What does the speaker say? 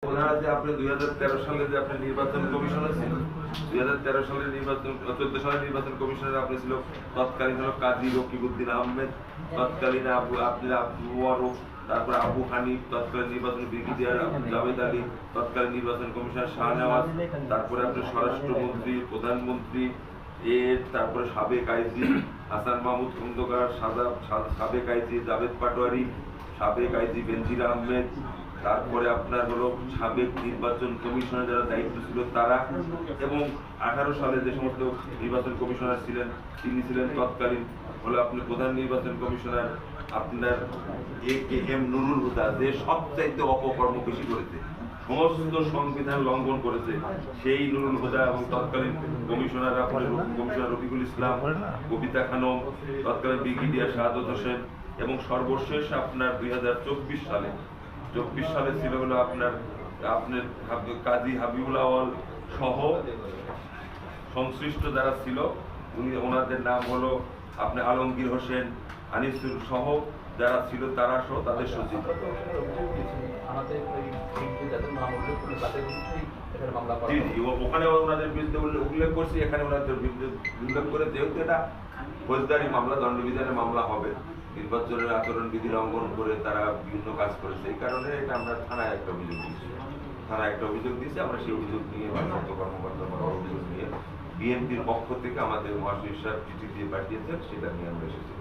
ওনারা যে আপনি 2013 সালে যে আপনি নির্বাচন কমিশনার ছিলেন, 2013 সালের নির্বাচন 14 সালের নির্বাচন কমিশনার আপনি ছিল তৎকালীন হলো কাজী রকিবউদ্দিন আহমেদ, তৎকালীন আবু ওয়ারুক, তারপরে আবু হানিফ, তৎকালীন নির্বাচন ব্রিগেডিয়ার জাভেদ আলী, তৎকালীন নির্বাচন কমিশনার শাহনেওয়াজ, তারপরে আপনি স্বরাষ্ট্রমন্ত্রী, প্রধানমন্ত্রী তারপরে সাবেক আইজি হাসান মাহমুদ খন্দকার, সাবেক আইজি জাভেদ পাটোয়ারি, সাবেক আইজি বেনজির আহমেদ, তারপরে আপনার হলো সাবেক নির্বাচন কমিশনার যারা দায়িত্ব ছিল তারা, এবং 18 সালে যে সমস্ত নির্বাচন কমিশনার ছিলেন তিনি ছিলেন তৎকালীন হলো আপনি প্রধান নির্বাচন কমিশনার আপনার AKM নুরুল হুদা, যে সবচাইতে অপকর্ম বেশি করেছে, সমস্ত সংবিধান লঙ্ঘন করেছে সেই নুরুল হুদা, এবং তৎকালীন কমিশনার আপনার কমিশনার রফিকুল ইসলাম, কবিতা খানম, তৎকালীন ব্রিগেডিয়ার শাহাদত হোসেন, এবং সর্বশেষ আপনার 2024 সালে ছিল হলো আপনার কাজী হাবিবুল আওয়াল সহ সংশ্লিষ্ট যারা ছিল ওনাদের নাম হলো আপনি আলমগীর হোসেন, আনিসুর সহ যারা ছিল তারা সহ তাদের সচিব। ওখানে ওনাদের বিরুদ্ধে উল্লেখ করছি, এখানে ওনাদের বিরুদ্ধে উল্লেখ করে যেহেতু এটা ফৌজদারি মামলা, দণ্ডবিধানের মামলা হবে, নির্বাচনের আচরণ বিধি লঙ্ঘন করে তারা বিভিন্ন কাজ করেছে, এই কারণে এটা আমরা থানায় একটা অভিযোগ দিয়েছি। আমরা সেই অভিযোগ নিয়ে ভারপ্রাপ্ত কর্মকর্তা অভিযোগ নিয়ে বিএনপির পক্ষ থেকে আমাদের মহাশয় সাহেব চিঠি দিয়ে পাঠিয়েছেন, সেটা নিয়ে আমরা এসেছি।